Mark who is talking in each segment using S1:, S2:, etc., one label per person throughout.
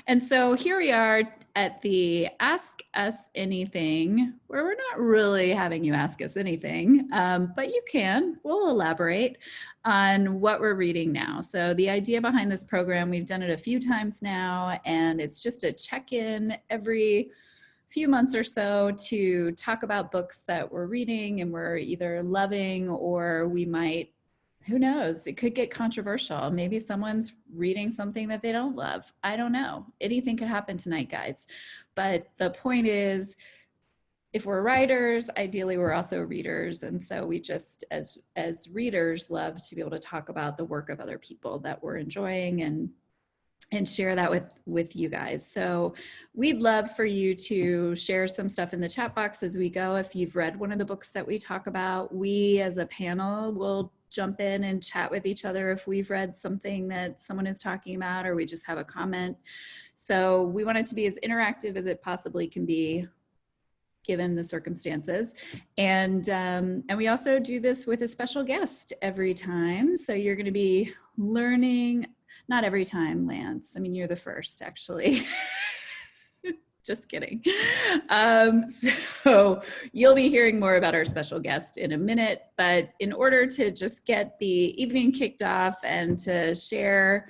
S1: And so here we are at the Ask Us Anything, where we're not really having you ask us anything, but you can. We'll elaborate on what we're reading now. So the idea behind this program, we've done it a few times now, and it's just a check-in every few months or so to talk about books that we're reading and we're either loving, or we might, who knows, it could get controversial. Maybe someone's reading something that they don't love. I don't know. Anything could happen tonight, guys. But the point is, if we're writers, ideally we're also readers. And so we just, as readers, love to be able to talk about the work of other people that we're enjoying and share that with you guys. So we'd love for you to share some stuff in the chat box as we go. If you've read one of the books that we talk about, we as a panel will jump in and chat with each other if we've read something that someone is talking about, or we just have a comment. So we want it to be as interactive as it possibly can be, given the circumstances. And we also do this with a special guest every time. So you're going to be learning. Not every time, Lance. I mean, you're the first, actually. Just kidding. So you'll be hearing more about our special guest in a minute, but in order to just get the evening kicked off and to share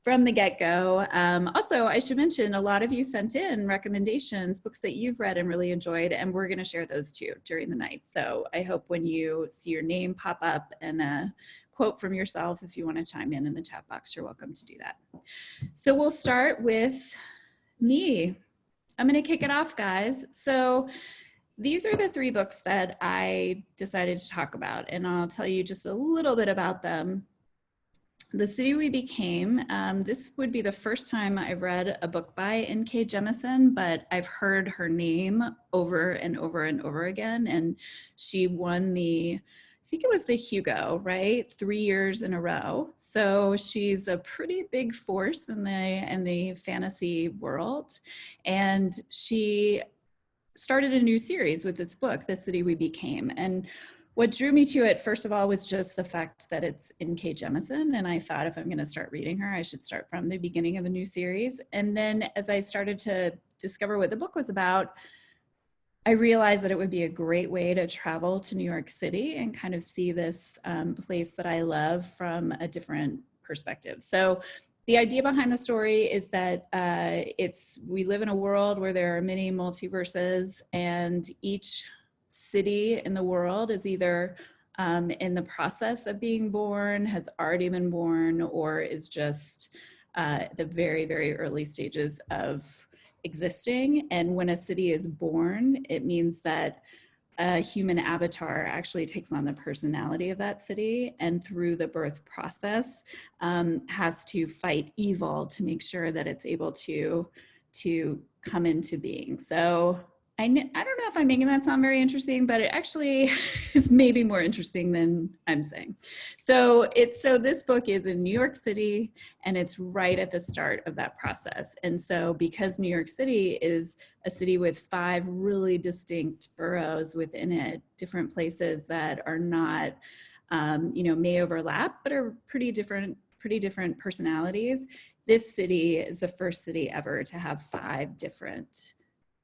S1: from the get-go, also, I should mention, a lot of you sent in recommendations, books that you've read and really enjoyed, and we're going to share those too during the night. So I hope when you see your name pop up and quote from yourself, if you want to chime in the chat box, you're welcome to do that. So we'll start with me. I'm going to kick it off, guys. So these are the three books that I decided to talk about, and I'll tell you just a little bit about them. The City We Became, this would be the first time I've read a book by N.K. Jemisin, but I've heard her name over and over and over again, and she won the, I think it was the Hugo, right? 3 years in a row. So she's a pretty big force in the fantasy world. And she started a new series with this book, The City We Became. And what drew me to it, first of all, was just the fact that it's N.K. Jemisin. And I thought if I'm going to start reading her, I should start from the beginning of a new series. And then as I started to discover what the book was about, I realized that it would be a great way to travel to New York City and kind of see this place that I love from a different perspective. So the idea behind the story is that we live in a world where there are many multiverses, and each city in the world is either in the process of being born, has already been born, or is just the very, very early stages of existing. And when a city is born, it means that a human avatar actually takes on the personality of that city, and through the birth process has to fight evil to make sure that it's able to come into being. So I don't know if I'm making that sound very interesting, but it actually is maybe more interesting than I'm saying. So this book is in New York City, and it's right at the start of that process. And so because New York City is a city with 5 really distinct boroughs within it, different places that are not, may overlap, but are pretty different personalities, this city is the first city ever to have 5 different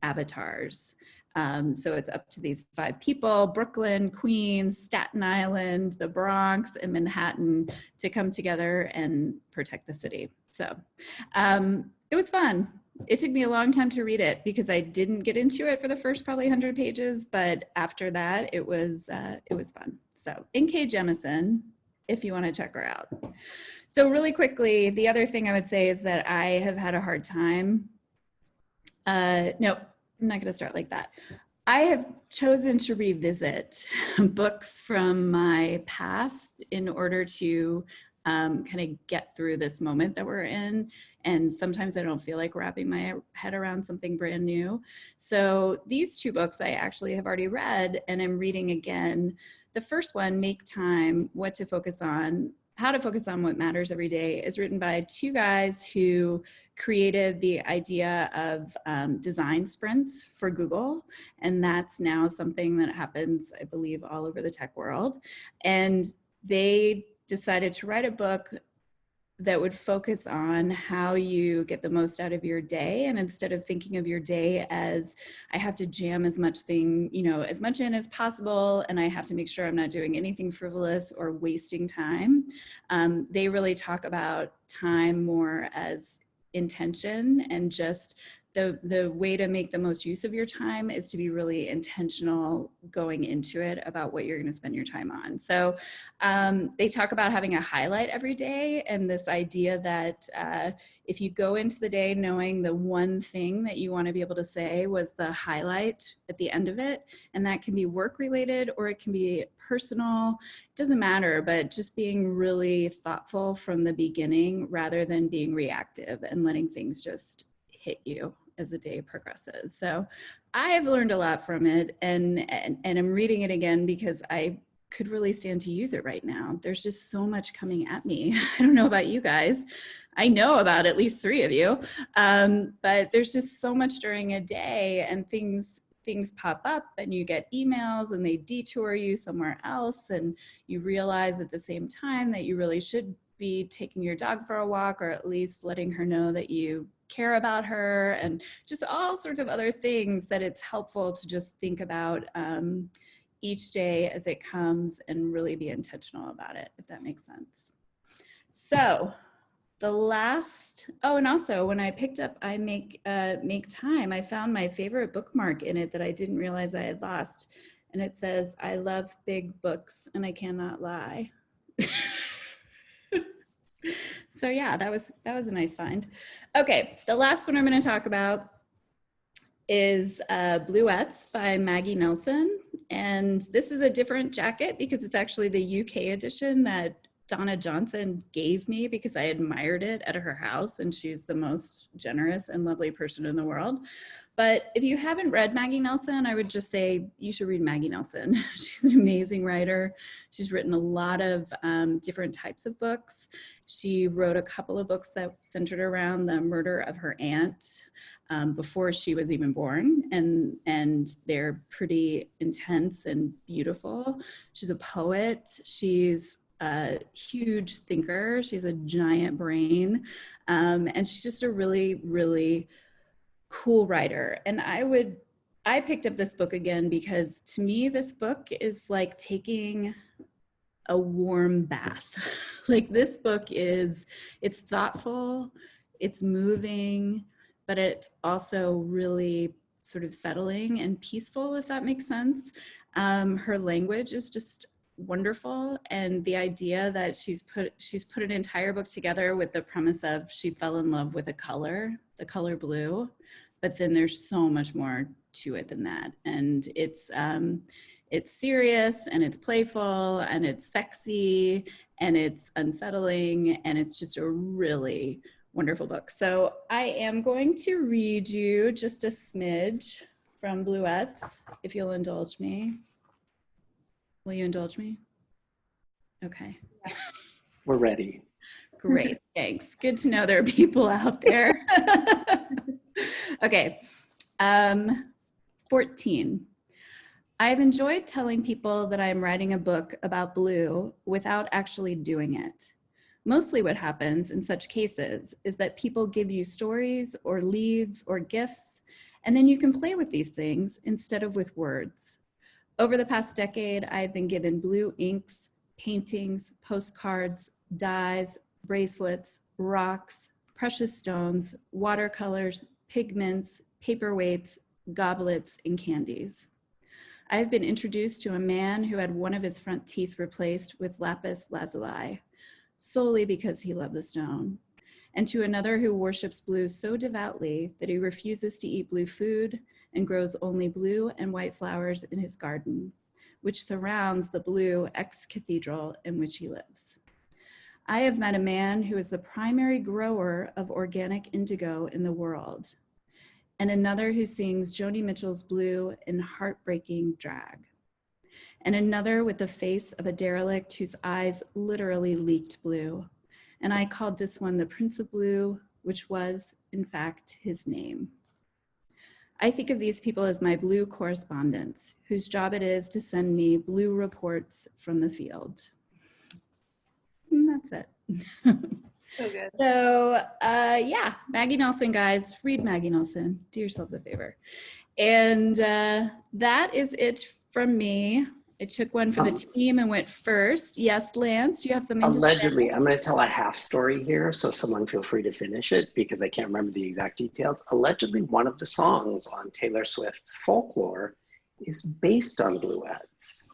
S1: avatars. So it's up to these 5 people, Brooklyn, Queens, Staten Island, the Bronx, and Manhattan, to come together and protect the city. So it was fun. It took me a long time to read it because I didn't get into it for the first probably 100 pages, but after that it was fun. So N.K. Jemisin, if you want to check her out. So really quickly, the other thing I would say is that I have had a hard time. No, I'm not going to start like that. I have chosen to revisit books from my past in order to kind of get through this moment that we're in. And sometimes I don't feel like wrapping my head around something brand new. So these 2 books I actually have already read, and I'm reading again. The first one, Make Time, How to Focus on What Matters Every Day, is written by 2 guys who created the idea of design sprints for Google. And that's now something that happens, I believe, all over the tech world. And they decided to write a book that would focus on how you get the most out of your day. And instead of thinking of your day as, I have to jam as much as much in as possible, and I have to make sure I'm not doing anything frivolous or wasting time, they really talk about time more as intention, and just the way to make the most use of your time is to be really intentional going into it about what you're going to spend your time on. So they talk about having a highlight every day, and this idea that if you go into the day knowing the one thing that you want to be able to say was the highlight at the end of it, and that can be work related or it can be personal, it doesn't matter, but just being really thoughtful from the beginning rather than being reactive and letting things just hit you as the day progresses. So I've learned a lot from it, and I'm reading it again because I could really stand to use it right now. There's just so much coming at me. I don't know about you guys. I know about at least 3 of you, but there's just so much during a day, and things pop up and you get emails and they detour you somewhere else, and you realize at the same time that you really should be taking your dog for a walk, or at least letting her know that you care about her, and just all sorts of other things that it's helpful to just think about each day as it comes and really be intentional about it, if that makes sense. So the last, and also when I picked up I Make Time, I found my favorite bookmark in it that I didn't realize I had lost. And it says, "I love big books and I cannot lie." So yeah, that was a nice find. Okay, the last one I'm going to talk about is Bluettes by Maggie Nelson. And this is a different jacket because it's actually the UK edition that Donna Johnson gave me because I admired it at her house, and she's the most generous and lovely person in the world. But if you haven't read Maggie Nelson, I would just say you should read Maggie Nelson. She's an amazing writer. She's written a lot of different types of books. She wrote a couple of books that centered around the murder of her aunt before she was even born, and they're pretty intense and beautiful. She's a poet. She's a huge thinker. She's a giant brain, and she's just a really, really cool writer. And I picked up this book again because to me, this book is like taking a warm bath. Like, this book it's thoughtful, it's moving, but it's also really sort of settling and peaceful, if that makes sense. Her language is just wonderful, and the idea that she's put an entire book together with the premise of she fell in love with the color blue, but then there's so much more to it than that. And it's serious, and it's playful, and it's sexy, and it's unsettling, and it's just a really wonderful book. So I am going to read you just a smidge from Bluettes, if you'll indulge me. Will you indulge me? Okay.
S2: We're ready.
S1: Great, thanks. Good to know there are people out there. Okay, 14. I've enjoyed telling people that I'm writing a book about blue without actually doing it. Mostly what happens in such cases is that people give you stories or leads or gifts, and then you can play with these things instead of with words. Over the past decade, I've been given blue inks, paintings, postcards, dyes, bracelets, rocks, precious stones, watercolors, pigments, paperweights, goblets, and candies. I've been introduced to a man who had one of his front teeth replaced with lapis lazuli, solely because he loved the stone, and to another who worships blue so devoutly that he refuses to eat blue food and grows only blue and white flowers in his garden, which surrounds the blue ex-cathedral in which he lives. I have met a man who is the primary grower of organic indigo in the world, and another who sings Joni Mitchell's Blue in heartbreaking drag, and another with the face of a derelict whose eyes literally leaked blue. And I called this one the Prince of Blue, which was, in fact, his name. I think of these people as my blue correspondents, whose job it is to send me blue reports from the field. And that's it.
S3: So good.
S1: So yeah, Maggie Nelson, guys, read Maggie Nelson. Do yourselves a favor. And that is it from me. I took one for the team and went first. Yes, Lance, do you have something
S2: Allegedly,
S1: to say?
S2: I'm going to tell a half story here, so someone feel free to finish it because I can't remember the exact details. Allegedly, one of the songs on Taylor Swift's Folklore is based on Bluettes.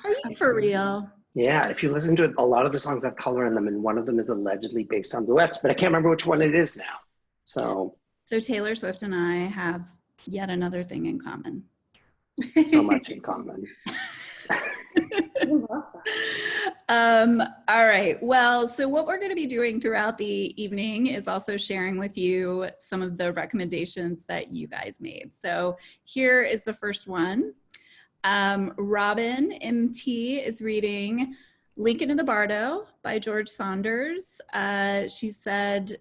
S1: Are you for real?
S2: Yeah, if you listen to it, a lot of the songs have color in them, and one of them is allegedly based on Bluettes, but I can't remember which one it is now. So
S1: Taylor Swift and I have yet another thing in common.
S2: So much in common.
S1: All right. Well, so what we're going to be doing throughout the evening is also sharing with you some of the recommendations that you guys made. So here is the first one. Robyn M.T. is reading Lincoln in the Bardo by George Saunders. She said,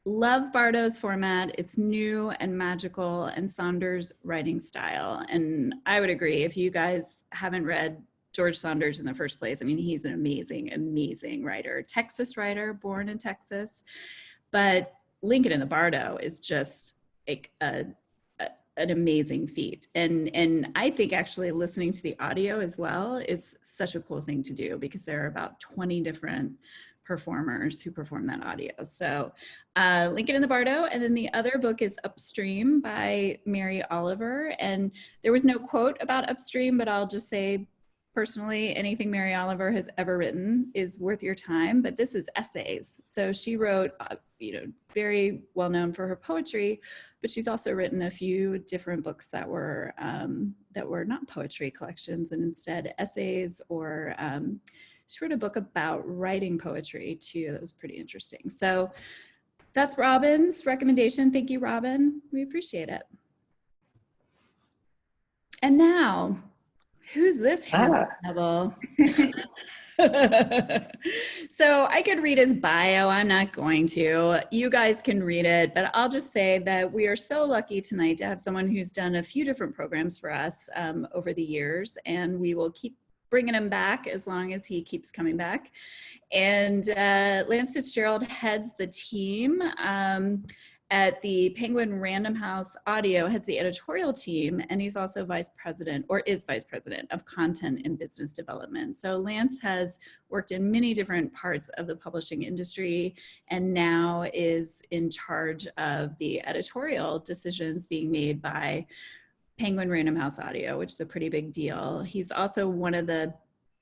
S1: love Bardo's format. It's new and magical, and Saunders' writing style. And I would agree. If you guys haven't read George Saunders in the first place, I mean, he's an amazing, amazing writer. Texas writer, born in Texas. But Lincoln in the Bardo is just like an amazing feat. And I think actually listening to the audio as well is such a cool thing to do because there are about 20 different performers who perform that audio. So Lincoln in the Bardo. And then the other book is Upstream by Mary Oliver. And there was no quote about Upstream, but I'll just say personally, anything Mary Oliver has ever written is worth your time, but this is essays. So she wrote, very well known for her poetry, but she's also written a few different books that were not poetry collections and instead essays, or she wrote a book about writing poetry too. That was pretty interesting. So that's Robyn's recommendation. Thank you, Robyn. We appreciate it. And now, who's this handsome devil? So I could read his bio. I'm not going to. You guys can read it, but I'll just say that we are so lucky tonight to have someone who's done a few different programs for us over the years, and we will keep bringing him back as long as he keeps coming back. And Lance Fitzgerald heads the team at the Penguin Random House Audio, heads the editorial team, and he's also vice president, or is vice president of content and business development. So Lance has worked in many different parts of the publishing industry and now is in charge of the editorial decisions being made by Penguin Random House Audio, which is a pretty big deal. He's also one of the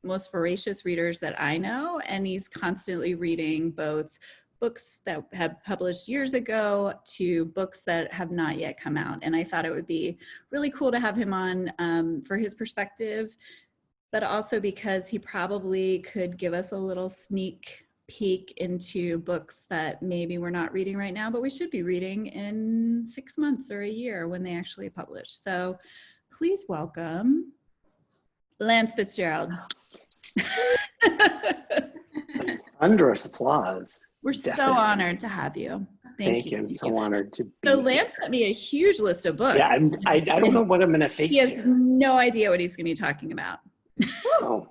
S1: most voracious readers that I know, and he's constantly reading both books that have published years ago to books that have not yet come out. And I thought it would be really cool to have him on for his perspective, but also because he probably could give us a little sneak peek into books that maybe we're not reading right now, but we should be reading in 6 months or a year when they actually publish. So please welcome Lance Fitzgerald.
S2: Thunderous applause.
S1: We're
S2: Definitely.
S1: So honored to have you. Thank you.
S2: I'm so honored to be
S1: So Lance sent me a huge list of books.
S2: Yeah, I don't know what I'm going to face.
S1: He has
S2: here.
S1: no idea what he's going to be talking about.
S2: Oh,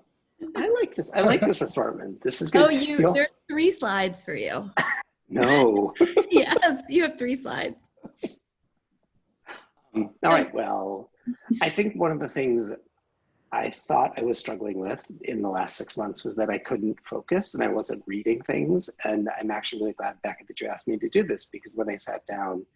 S2: I like this. I like this assortment. This is good.
S1: Oh, there's 3 slides for you.
S2: No.
S1: Yes, you have 3 slides.
S2: All right. Well, I think one of the things I thought I was struggling with in the last 6 months was that I couldn't focus and I wasn't reading things. And I'm actually really glad, Becky, that you asked me to do this, because when I sat down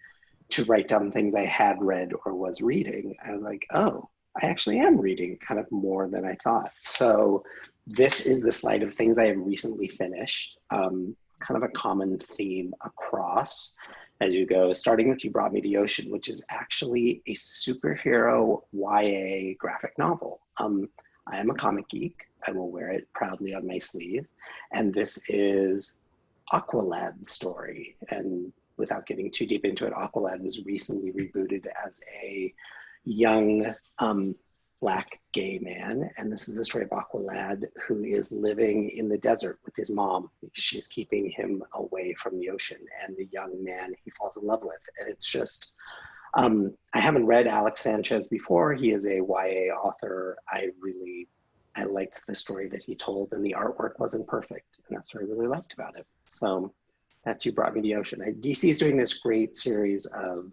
S2: to write down things I had read or was reading, I was like, oh, I actually am reading kind of more than I thought. So this is the slide of things I have recently finished, kind of a common theme across as you go, starting with You Brought Me the Ocean, which is actually a superhero YA graphic novel. I am a comic geek. I will wear it proudly on my sleeve. And this is Aqualad's story. And without getting too deep into it, Aqualad was recently rebooted as a young Black gay man. And this is the story of Aqualad, who is living in the desert with his mom because she's keeping him away from the ocean and the young man he falls in love with. And it's just, I haven't read Alex Sanchez before. He is a YA author. I liked the story that he told, and the artwork wasn't perfect. And that's what I really liked about it. So That's You Brought Me the Ocean. DC is doing this great series of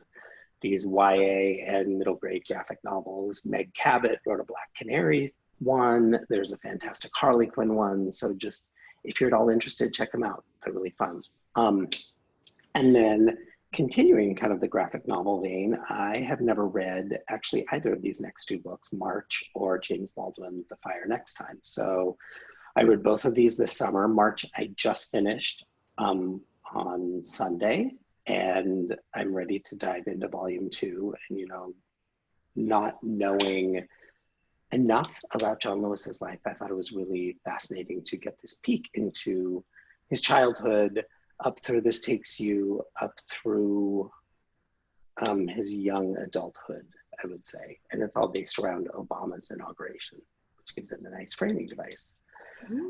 S2: these YA and middle grade graphic novels. Meg Cabot wrote a Black Canary one. There's a fantastic Harley Quinn one. So just, if you're at all interested, check them out. They're really fun. And then continuing kind of the graphic novel vein, I have never read actually either of these next two books, March or James Baldwin, The Fire Next Time. So I read both of these this summer. March, I just finished on Sunday, and I'm ready to dive into volume 2. And, you know, not knowing enough about John Lewis's life, I thought it was really fascinating to get this peek into his childhood, up through This Takes You, up through his young adulthood, I would say. And it's all based around Obama's inauguration, which gives it a nice framing device.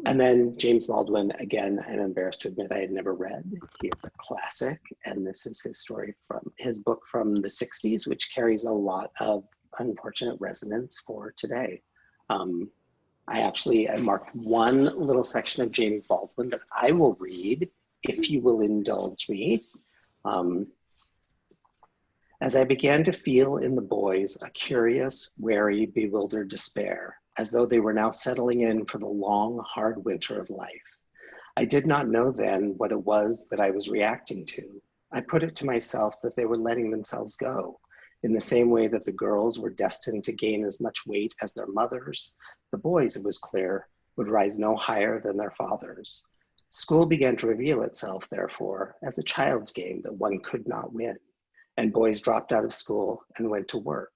S2: And then James Baldwin, again, I'm embarrassed to admit I had never read. He is a classic, and this is his story from his book from the 60s, which carries a lot of unfortunate resonance for today. I marked one little section of James Baldwin that I will read, if you will indulge me. As I began to feel in the boys a curious, wary, bewildered despair, as though they were now settling in for the long, hard winter of life. I did not know then what it was that I was reacting to. I put it to myself that they were letting themselves go, in the same way that the girls were destined to gain as much weight as their mothers. The boys, it was clear, would rise no higher than their fathers. School began to reveal itself, therefore, as a child's game that one could not win, and boys dropped out of school and went to work.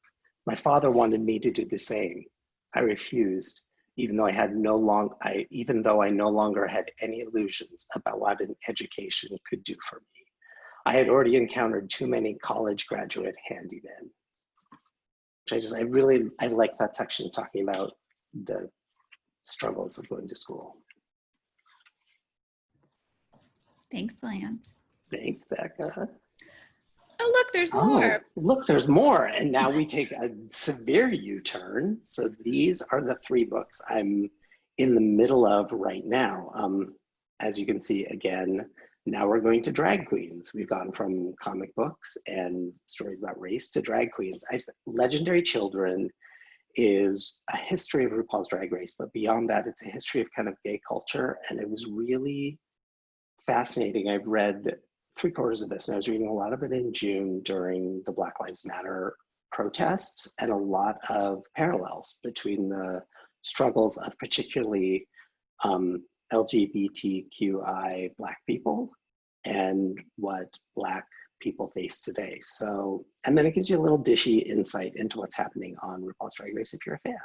S2: My father wanted me to do the same. I refused, even though I no longer had any illusions about what an education could do for me. I had already encountered too many college graduate handymen. I like that section talking about the struggles of going to school.
S1: Thanks, Lance.
S2: Thanks, Becca.
S1: Oh, look, there's more.
S2: Look, there's more. And now we take a severe U-turn. So these are the 3 books I'm in the middle of right now. As you can see, again, now we're going to drag queens. We've gone from comic books and stories about race to drag queens. Legendary Children is a history of RuPaul's Drag Race, but beyond that, it's a history of kind of gay culture. And it was really fascinating. I've read 3/4 of this, and I was reading a lot of it in June during the Black Lives Matter protests, and a lot of parallels between the struggles of particularly LGBTQI Black people and what Black people face today. So, and then it gives you a little dishy insight into what's happening on RuPaul's Drag Race if you're a fan.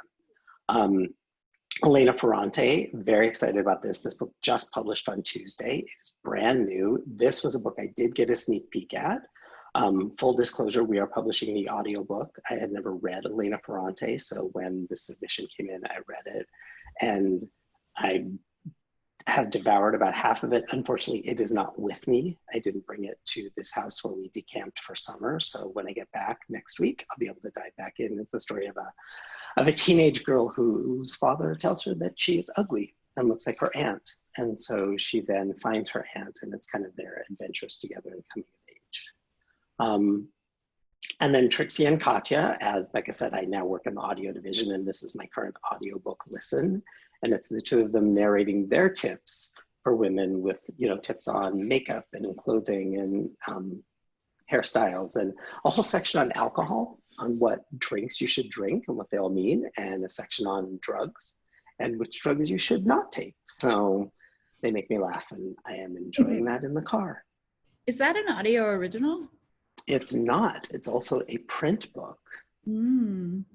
S2: Elena Ferrante, very excited about this. This book just published on Tuesday. It's brand new. This was a book I did get a sneak peek at. Full disclosure, we are publishing the audiobook. I had never read Elena Ferrante, so when the submission came in, I read it. And I have devoured about half of it. Unfortunately, it is not with me. I didn't bring it to this house where we decamped for summer. So when I get back next week, I'll be able to dive back in. It's the story of a teenage girl whose father tells her that she is ugly and looks like her aunt. And so she then finds her aunt, and it's kind of their adventures together and coming of age. And then Trixie and Katya, as Becca said, I now work in the audio division, and this is my current audiobook listen. And it's the 2 of them narrating their tips for women with, tips on makeup and clothing and hairstyles, and a whole section on alcohol, on what drinks you should drink and what they all mean, and a section on drugs and which drugs you should not take. So they make me laugh, and I am enjoying that in the car.
S1: Is that an audio original? It's
S2: not. It's also a print book.
S1: Curious.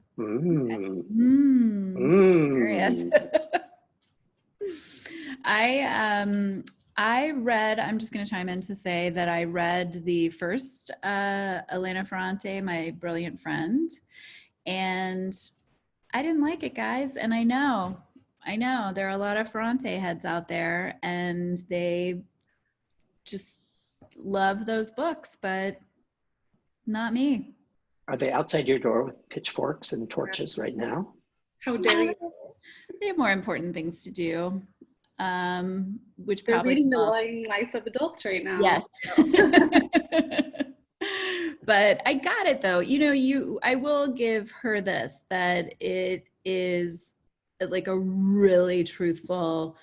S1: I read, I'm just going to chime in to say that I read the first Elena Ferrante, My Brilliant Friend, and I didn't like it, guys. And I know there are a lot of Ferrante heads out there, and they just love those books, but not me.
S2: Are they outside your door with pitchforks and torches right now?
S1: How dare you? They have more important things to do. which
S3: They're
S1: probably
S3: reading The Lying Life of Adults right now.
S1: yes.
S3: So.
S1: But I got it though. I will give her this, that it is like a really truthful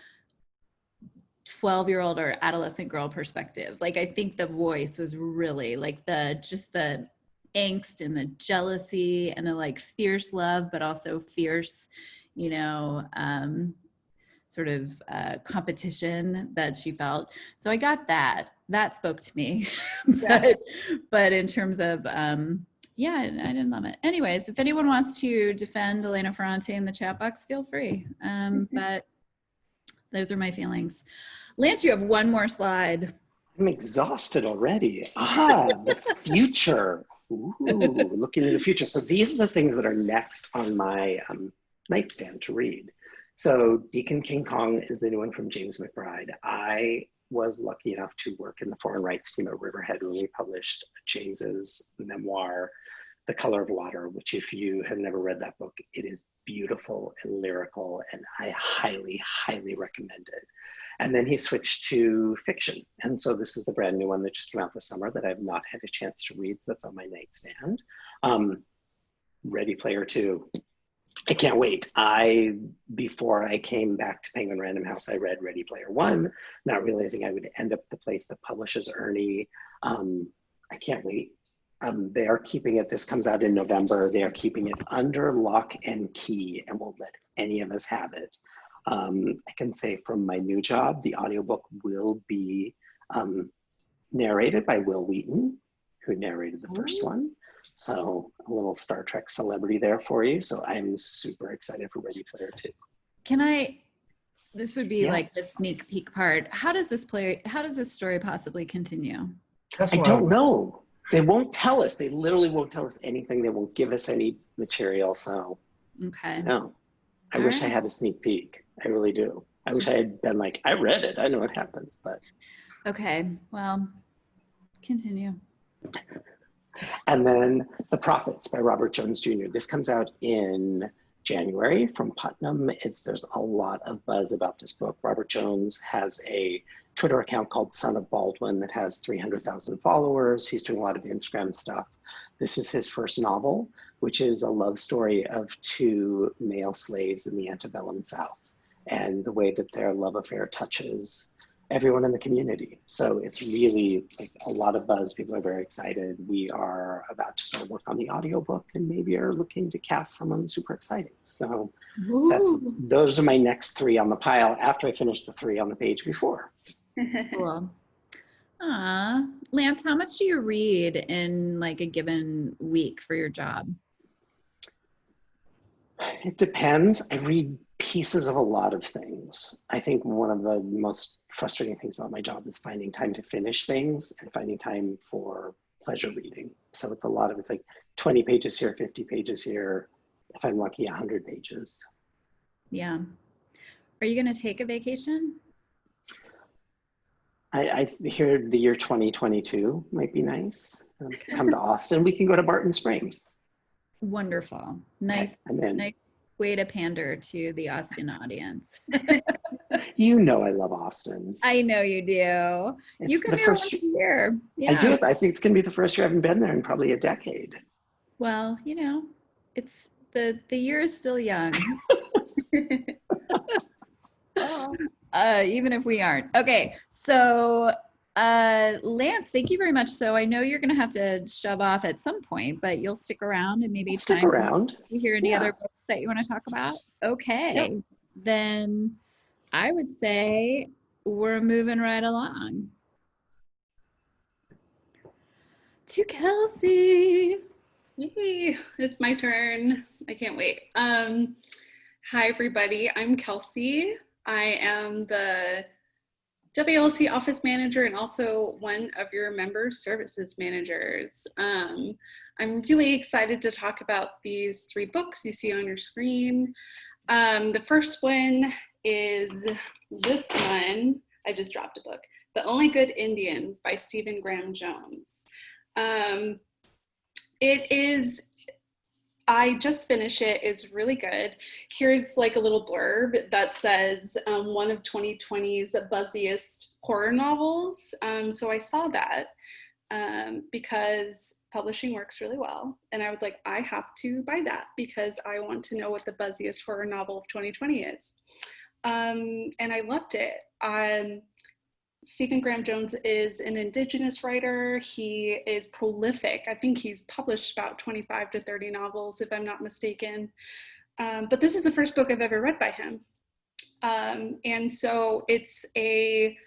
S1: 12-year-old or adolescent girl perspective. Like, I think the voice was really like just the angst and the jealousy and the like fierce love, but also fierce, sort of competition that she felt. So I got that spoke to me. but in terms of, yeah, I didn't love it. Anyways, if anyone wants to defend Elena Ferrante in the chat box, feel free. But those are my feelings. Lance, you have one more slide.
S2: I'm exhausted already. The future. Ooh, looking to the future. So these are the things that are next on my nightstand to read. So Deacon King Kong is the new one from James McBride. I was lucky enough to work in the foreign rights team at Riverhead when we published James's memoir, The Color of Water, which if you have never read that book, it is beautiful and lyrical, and I highly, highly recommend it. And then he switched to fiction. And so this is the brand new one that just came out this summer that I've not had a chance to read, so that's on my nightstand. Ready Player 2. I can't wait. Before I came back to Penguin Random House, I read Ready Player 1, not realizing I would end up the place that publishes Ernie. I can't wait. They are keeping it, this comes out in November, they are keeping it under lock and key and won't let any of us have it. I can say from my new job, the audiobook will be narrated by Will Wheaton, who narrated the first one. So a little Star Trek celebrity there for you. So I'm super excited for Ready Player 2.
S1: This would be like the sneak peek part. How does this story possibly continue?
S2: I don't know. They won't tell us. They literally won't tell us anything. They won't give us any material. So,
S1: okay.
S2: No. I wish I had a sneak peek. I really do. I wish I had been like, I read it. I know what happens, but.
S1: Okay, well, continue.
S2: And then The Prophets by Robert Jones Jr. This comes out in January from Putnam. There's a lot of buzz about this book. Robert Jones has a Twitter account called Son of Baldwin that has 300,000 followers. He's doing a lot of Instagram stuff. This is his first novel, which is a love story of two male slaves in the antebellum South and the way that their love affair touches everyone in the community. So it's really like a lot of buzz. People are very excited. We are about to start work on the audiobook and maybe are looking to cast someone super exciting. So those are my next 3 on the pile after I finish the 3 on the page before.
S1: Cool. Lance, how much do you read in like a given week for your job?
S2: It depends. I read pieces of a lot of things. I think one of the most frustrating things about my job is finding time to finish things and finding time for pleasure reading. So it's like 20 pages here, 50 pages here. If I'm lucky, 100 pages. Yeah.
S1: Are you going to take a vacation?
S2: I hear the year 2022 might be nice. Come to Austin. We can go to Barton Springs.
S1: Wonderful. Nice way to pander to the Austin audience.
S2: You know I love Austin.
S1: I know you do. You come here once a year. Yeah.
S2: I do. I think it's going to be the first year I haven't been there in probably a decade.
S1: Well, it's the year is still young. Even if we aren't. Okay, so Lance, thank you very much. So I know you're going to have to shove off at some point, but you'll stick around and maybe
S2: stick around.
S1: You hear any other books that you want to talk about? Okay, then I would say we're moving right along to Kelsey.
S3: Yay, it's my turn. I can't wait. Hi, everybody. I'm Kelsey. I am the WLT office manager and also one of your member services managers. I'm really excited to talk about these 3 books you see on your screen. The first one is this one. I just dropped a book, The Only Good Indians by Stephen Graham Jones. It is I just finished it. It's really good. Here's like a little blurb that says one of 2020's buzziest horror novels. So I saw that because publishing works really well. And I was like, I have to buy that because I want to know what the buzziest horror novel of 2020 is. And I loved it. Stephen Graham Jones is an Indigenous writer. He is prolific. I think he's published about 25 to 30 novels, if I'm not mistaken. But this is the first book I've ever read by him. And so it's a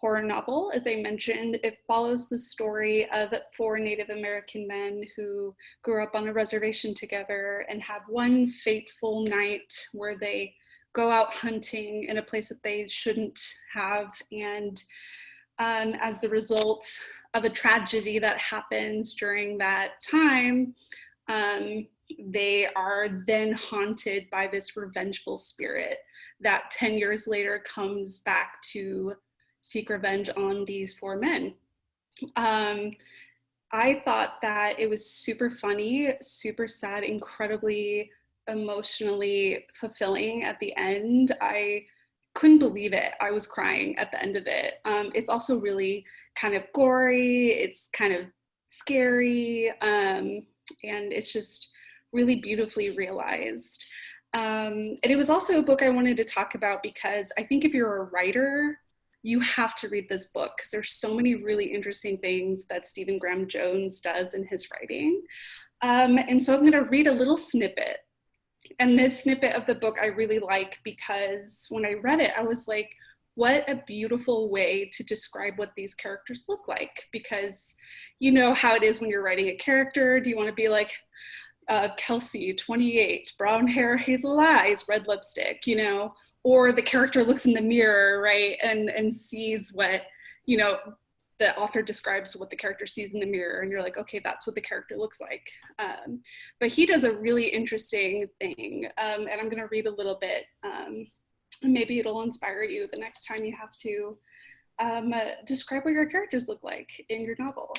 S3: horror novel, as I mentioned. It follows the story of 4 Native American men who grew up on a reservation together and have one fateful night where they go out hunting in a place that they shouldn't have. And as the result of a tragedy that happens during that time, they are then haunted by this revengeful spirit that 10 years later comes back to seek revenge on these 4 men. I thought that it was super funny, super sad, incredibly emotionally fulfilling at the end. I couldn't believe it. I was crying at the end of it. It's also really kind of gory. It's kind of scary. And it's just really beautifully realized. And it was also a book I wanted to talk about because I think if you're a writer, you have to read this book because there's so many really interesting things that Stephen Graham Jones does in his writing. And so I'm going to read a little snippet. And this snippet of the book I really like because when I read it, I was like, what a beautiful way to describe what these characters look like. Because you know how it is when you're writing a character. Do you want to be like Kelsey, 28, brown hair, hazel eyes, red lipstick, you know? Or the character looks in the mirror, right, and sees what, you know, the author describes what the character sees in the mirror, and you're like, okay, that's what the character looks like. But he does a really interesting thing, and I'm going to read a little bit. Maybe it'll inspire you the next time you have to describe what your characters look like in your novel.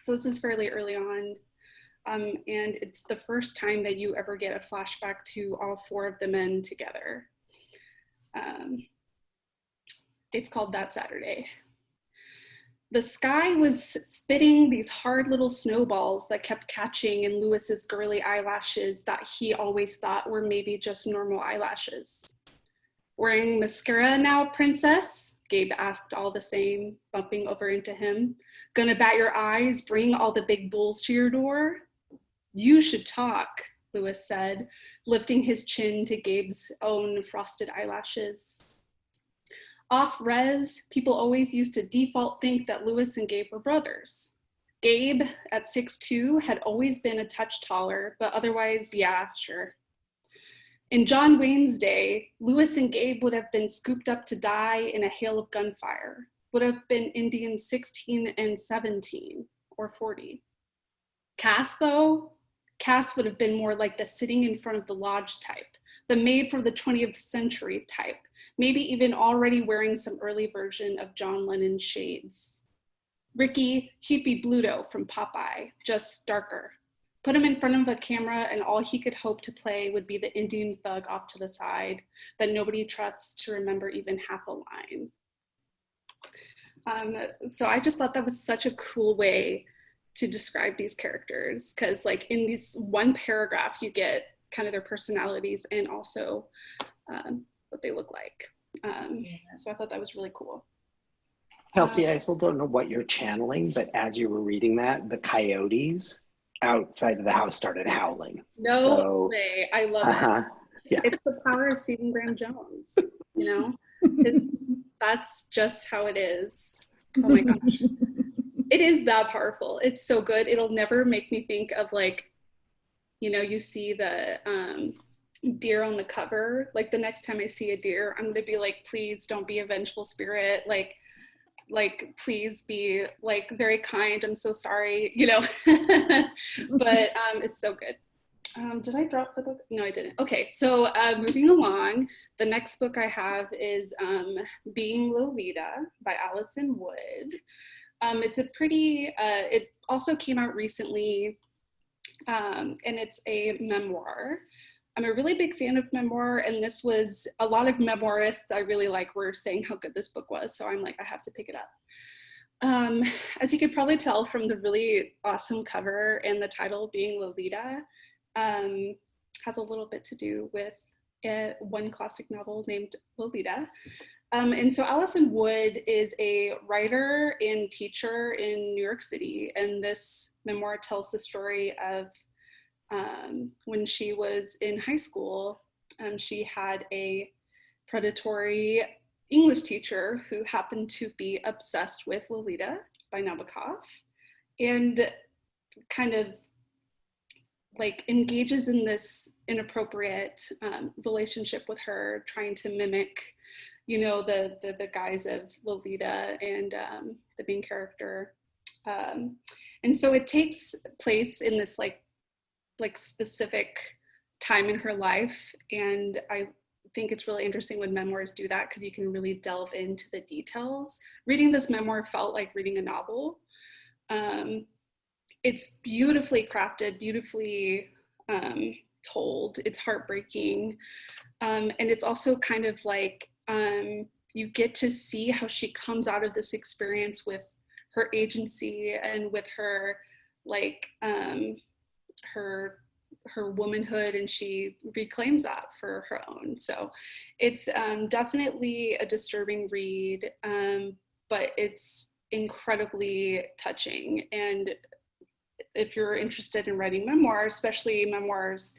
S3: So this is fairly early on, and it's the first time that you ever get a flashback to all 4 of the men together. It's called That Saturday. The sky was spitting these hard little snowballs that kept catching in Lewis's girly eyelashes that he always thought were maybe just normal eyelashes. Wearing mascara now, princess? Gabe asked all the same, bumping over into him. Gonna bat your eyes, bring all the big bulls to your door? You should talk, Lewis said, lifting his chin to Gabe's own frosted eyelashes. Off-res, people always used to default think that Lewis and Gabe were brothers. Gabe, at 6'2", had always been a touch taller, but otherwise, yeah, sure. In John Wayne's day, Lewis and Gabe would have been scooped up to die in a hail of gunfire, would have been Indians 16 and 17, or 40. Cass, though? Cass would have been more like the sitting in front of the lodge type, the made for the 20th century type, maybe even already wearing some early version of John Lennon shades. Ricky, he'd be Bluto from Popeye, just darker. Put him in front of a camera and all he could hope to play would be the Indian thug off to the side that nobody trusts to remember even half a line. So I just thought that was such a cool way to describe these characters, because like in this one paragraph you get kind of their personalities and also what they look like. So I thought that was really cool.
S2: Kelsey, I still don't know what you're channeling, but as you were reading that, the coyotes outside of the house started howling.
S3: No way, I love it.
S2: Yeah.
S3: It's the power of Stephen Graham Jones, you know? That's just how it is. Oh my gosh. It is that powerful. It's so good. It'll never make me think of like, you know, you see the deer on the cover. Like the next time I see a deer, I'm gonna be like, please don't be a vengeful spirit. Like please be like very kind. I'm so sorry, you know. But it's so good. Did I drop the book? No, I didn't. Okay, so moving along, the next book I have is Being Lolita by Allison Wood. It's a pretty, it also came out recently. and it's a memoir. I'm a really big fan of memoir, and this was a lot of memoirists I really like were saying how good this book was, so I'm like, I have to pick it up. As you could probably tell from the really awesome cover and the title being Lolita, has a little bit to do with one classic novel named Lolita. And so Allison Wood is a writer and teacher in New York City, and this memoir tells the story of when she was in high school. She had a predatory English teacher who happened to be obsessed with Lolita by Nabokov, and kind of like engages in this inappropriate relationship with her, trying to mimic, you know, the guise of Lolita and the main character. And so it takes place in this like specific time in her life. And I think it's really interesting when memoirs do that, because you can really delve into the details. Reading this memoir felt like reading a novel. It's beautifully crafted, beautifully told. It's heartbreaking. And it's also kind of like, you get to see how she comes out of this experience with her agency and with her, like, her womanhood, and she reclaims that for her own. So it's definitely a disturbing read, but it's incredibly touching. And if you're interested in writing memoir, especially memoirs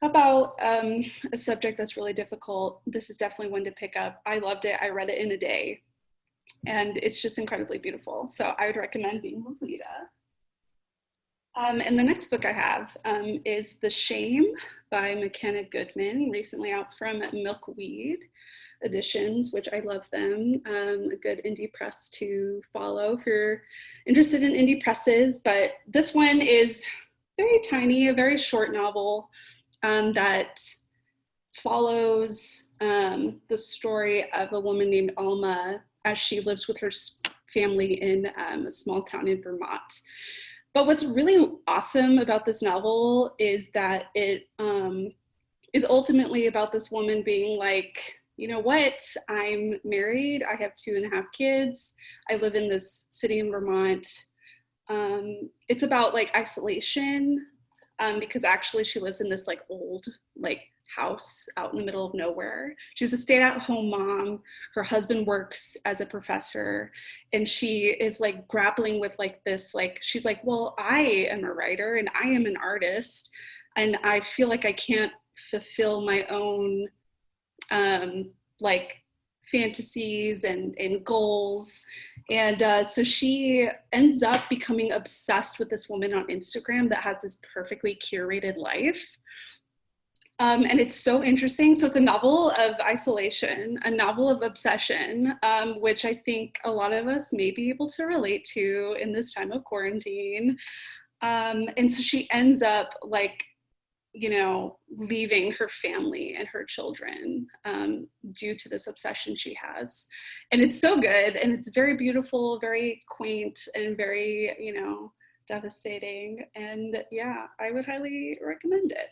S3: about a subject that's really difficult, this is definitely one to pick up. I loved it. I read it in a day, and it's just incredibly beautiful. So I would recommend Being Lolita. And the next book I have is The Shame by McKenna Goodman, recently out from Milkweed Editions, which I love them. A good indie press to follow if you're interested in indie presses. But this one is very tiny, a very short novel that follows the story of a woman named Alma as she lives with her family in a small town in Vermont. But what's really awesome about this novel is that it is ultimately about this woman being like, you know what, I'm married, I have 2.5 kids, I live in this city in Vermont. It's about like isolation, because actually she lives in this like old like house out in the middle of nowhere. She's a stay-at-home mom. Her husband works as a professor, and she is like grappling with like this, like, she's like, well, I am a writer and I am an artist, and I feel like I can't fulfill my own like fantasies and goals. And so she ends up becoming obsessed with this woman on Instagram that has this perfectly curated life. And it's so interesting. So it's a novel of isolation, a novel of obsession, which I think a lot of us may be able to relate to in this time of quarantine. And so she ends up like, you know, leaving her family and her children due to this obsession she has. And it's so good, and it's very beautiful, very quaint, and very, you know, devastating. And yeah, I would highly recommend it.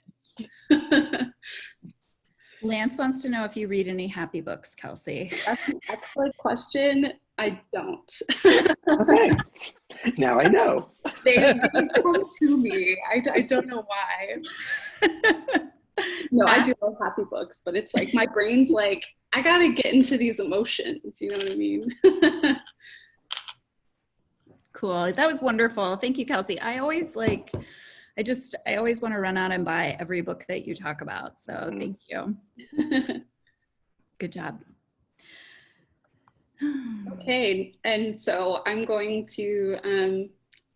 S1: Lance wants to know if you read any happy books, Kelsey.
S3: That's an excellent question. I don't.
S2: Okay, now I know.
S3: They come to me. I don't know why. No, I do love happy books, but it's like my brain's like, I gotta get into these emotions. You know what I mean?
S1: Cool. That was wonderful. Thank you, Kelsey. I always like, I always want to run out and buy every book that you talk about. So thank you. Good job.
S3: Okay, and so I'm going to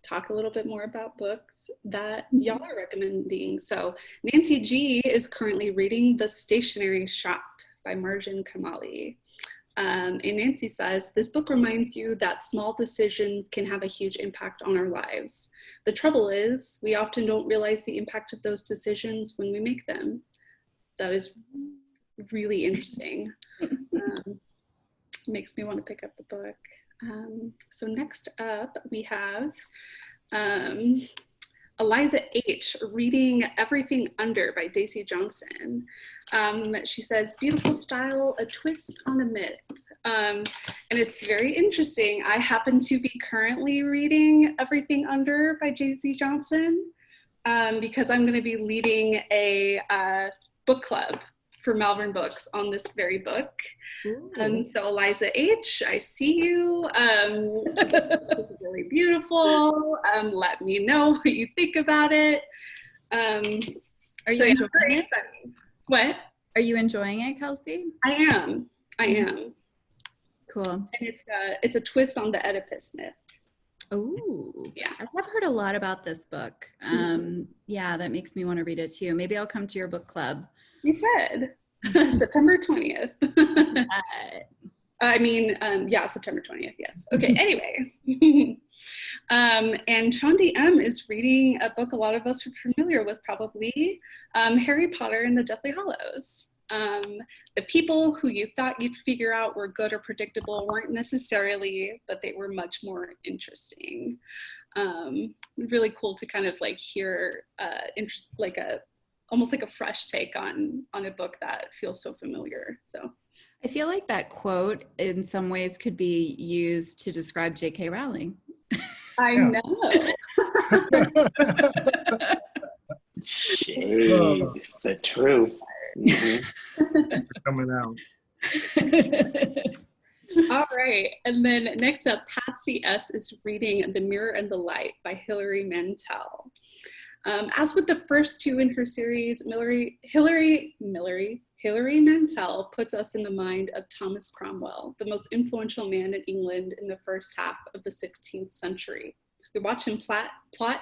S3: talk a little bit more about books that y'all are recommending. So Nancy G is currently reading The Stationery Shop by Marjan Kamali. And Nancy says, this book reminds you that small decisions can have a huge impact on our lives. The trouble is, we often don't realize the impact of those decisions when we make them. That is really interesting. Makes me want to pick up the book. So next up, we have Eliza H reading Everything Under by Daisy Johnson. She says, beautiful style, a twist on a myth. And it's very interesting. I happen to be currently reading Everything Under by Daisy Johnson because I'm going to be leading a book club for Malvern Books on this very book. So Eliza H, I see you. It's really beautiful. Let me know what you think about it.
S1: Are you enjoying it?
S3: What?
S1: Are you enjoying it, Kelsey?
S3: I am.
S1: Cool.
S3: And it's a twist on the Oedipus myth.
S1: Oh,
S3: yeah.
S1: I've heard a lot about this book. Yeah, that makes me want to read it too. Maybe I'll come to your book club.
S3: You should. September 20th. September 20th, yes. Okay, anyway. And Chandi M is reading a book a lot of us are familiar with probably, Harry Potter and the Deathly Hallows. The people who you thought you'd figure out were good or predictable weren't necessarily, but they were much more interesting. Really cool to kind of like hear almost like a fresh take on a book that feels so familiar. So
S1: I feel like that quote in some ways could be used to describe J.K. Rowling.
S3: I know.
S2: Shade, the truth.
S4: Coming out.
S3: All right, and then next up, Patsy S is reading The Mirror and the Light by Hilary Mantel. As with the first two in her series, Hilary Mantel puts us in the mind of Thomas Cromwell, the most influential man in England in the first half of the 16th century. We watch him plot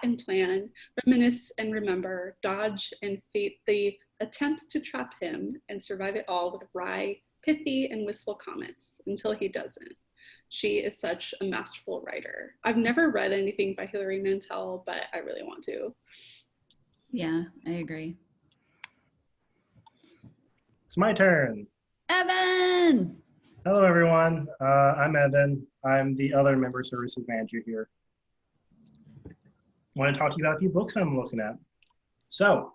S3: and plan, reminisce and remember, dodge and fate the attempts to trap him, and survive it all with wry, pithy, and wistful comments until he doesn't. She is such a masterful writer. I've never read anything by Hilary Mantel, but I really want to.
S1: Yeah, I agree.
S4: It's my turn.
S1: Evan!
S4: Hello, everyone. I'm Evan. I'm the other member services manager here. I want to talk to you about a few books I'm looking at. So,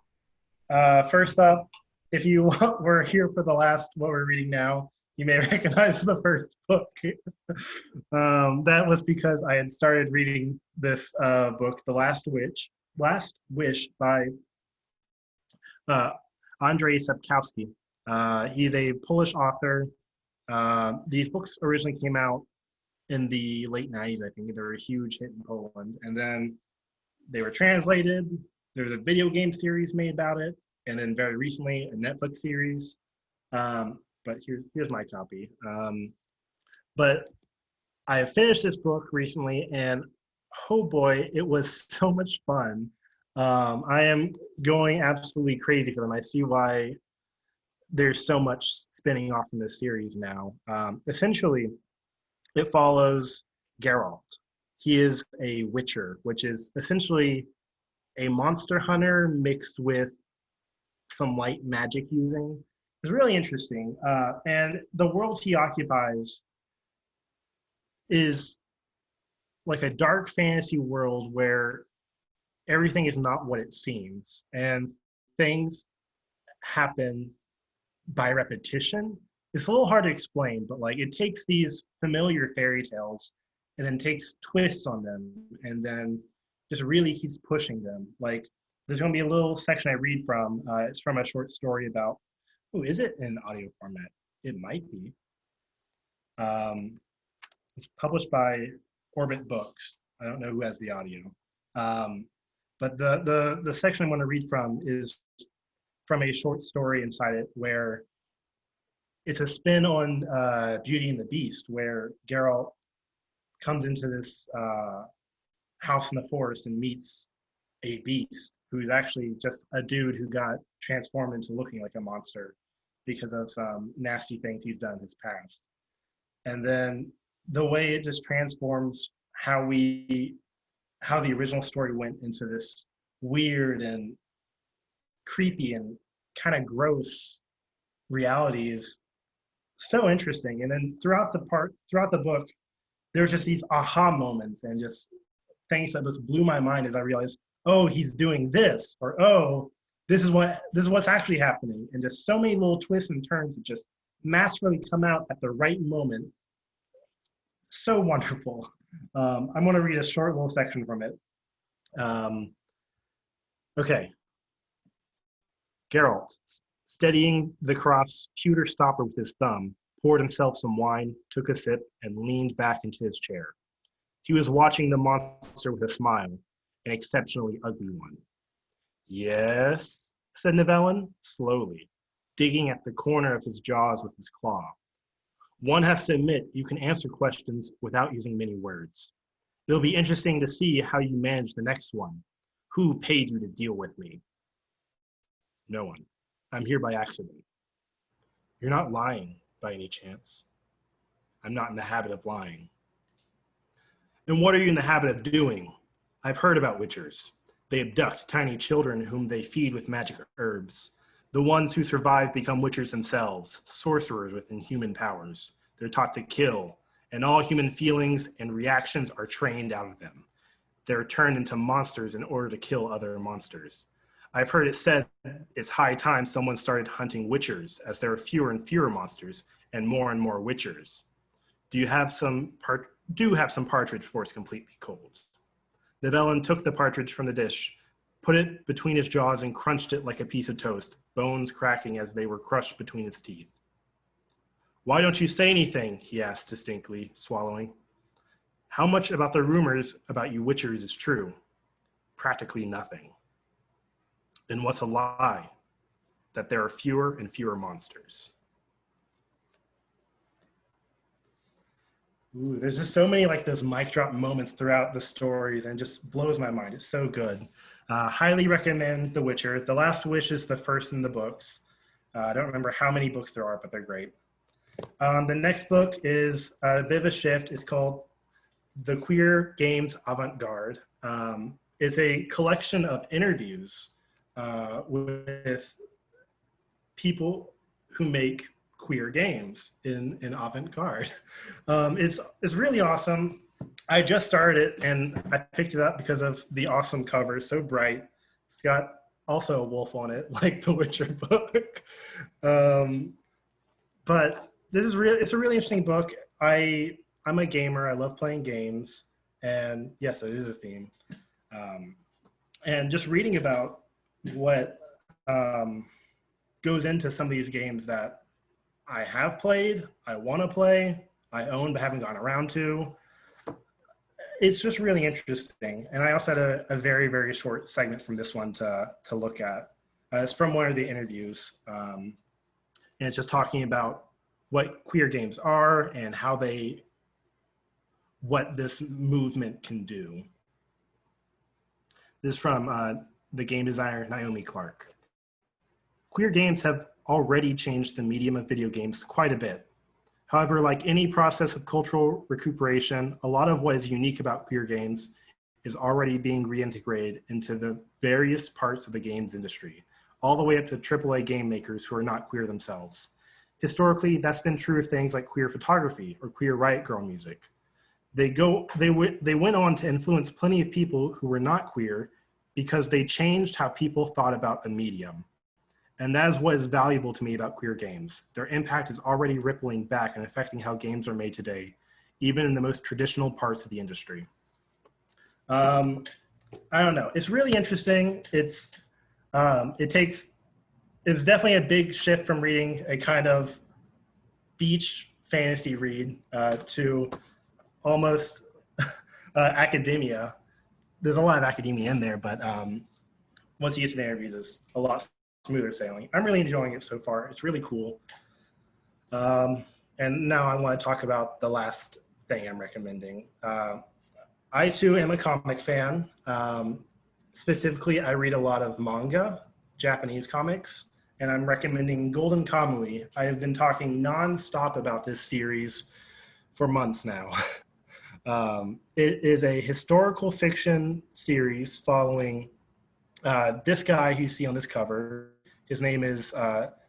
S4: first up, if you were here for the last What We're Reading Now, you may recognize the first book. That was because I had started reading this book, The Last Wish by Andrzej Sapkowski. He's a Polish author. These books originally came out in the late 90s, I think. They were a huge hit in Poland. And then they were translated. There was a video game series made about it. And then very recently, a Netflix series. But here's my copy. But I finished this book recently, and oh boy, it was so much fun. I am going absolutely crazy for them. I see why there's so much spinning off from this series now. Essentially, it follows Geralt. He is a witcher, which is essentially a monster hunter mixed with some light magic using. It's really interesting. And the world he occupies is like a dark fantasy world where everything is not what it seems, and things happen by repetition. It's a little hard to explain, but like it takes these familiar fairy tales and then takes twists on them, and then just really keeps pushing them. Like there's going to be a little section I read from. It's from a short story about, is it in audio format? It might be. It's published by Orbit Books. I don't know who has the audio. But the section I want to read from is from a short story inside it where it's a spin on Beauty and the Beast, where Geralt comes into this house in the forest and meets a beast who's actually just a dude who got transformed into looking like a monster because of some nasty things he's done in his past. And then the way it just transforms how the original story went into this weird and creepy and kind of gross reality is so interesting. And then throughout the book, there's just these aha moments and just things that just blew my mind as I realized, oh, he's doing this, or oh, this is what's actually happening, and just so many little twists and turns that just masterfully come out at the right moment. So wonderful. I'm going to read a short little section from it. Okay. Geralt, steadying the croft's pewter stopper with his thumb, poured himself some wine, took a sip, and leaned back into his chair. He was watching the monster with a smile, an exceptionally ugly one. Yes, said Nivellen, slowly, digging at the corner of his jaws with his claw. One has to admit you can answer questions without using many words. It'll be interesting to see how you manage the next one. Who paid you to deal with me? No one. I'm here by accident. You're not lying by any chance. I'm not in the habit of lying. Then what are you in the habit of doing? I've heard about witchers. They abduct tiny children whom they feed with magic herbs. The ones who survive become witchers themselves, sorcerers with inhuman powers. They're taught to kill, and all human feelings and reactions are trained out of them. They're turned into monsters in order to kill other monsters. I've heard it said it's high time someone started hunting witchers, as there are fewer and fewer monsters and more witchers. Do have some partridge before it's completely cold. Nivellen took the partridge from the dish, put it between his jaws and crunched it like a piece of toast, bones cracking as they were crushed between his teeth. Why don't you say anything? He asked distinctly, swallowing. How much about the rumors about you witchers is true? Practically nothing. Then what's a lie? That there are fewer and fewer monsters. Ooh, there's just so many like those mic drop moments throughout the stories, and it just blows my mind. It's so good. Highly recommend The Witcher. The Last Wish is the first in the books. I don't remember how many books there are, but they're great. The next book is a bit of a shift. It's called The Queer Games Avant-Garde. It's a collection of interviews with people who make queer games in avant-garde. It's really awesome. I just started it and I picked it up because of the awesome cover, so bright. It's got also a wolf on it, like the Witcher book. But it's a really interesting book. I'm a gamer. I love playing games, and yes, it is a theme. And just reading about what goes into some of these games that I have played, I want to play, I own but haven't gotten around to. It's just really interesting. And I also had a very, very short segment from this one to look at. It's from one of the interviews. And it's just talking about what queer games are and what this movement can do. This is from the game designer, Naomi Clark. Queer games have already changed the medium of video games quite a bit. However, like any process of cultural recuperation, a lot of what is unique about queer games is already being reintegrated into the various parts of the games industry, all the way up to AAA game makers who are not queer themselves. Historically, that's been true of things like queer photography or queer riot girl music. They went on to influence plenty of people who were not queer because they changed how people thought about the medium. And that is what is valuable to me about queer games. Their impact is already rippling back and affecting how games are made today, even in the most traditional parts of the industry. I don't know. It's really interesting. It's definitely a big shift from reading a kind of beach fantasy read to almost academia. There's a lot of academia in there, but once you get to the interviews, it's a lot smoother sailing. I'm really enjoying it so far. It's really cool. And now I want to talk about the last thing I'm recommending. I too am a comic fan. Specifically, I read a lot of manga, Japanese comics, and I'm recommending Golden Kamui. I have been talking nonstop about this series for months now. It is a historical fiction series following this guy who you see on this cover. His name is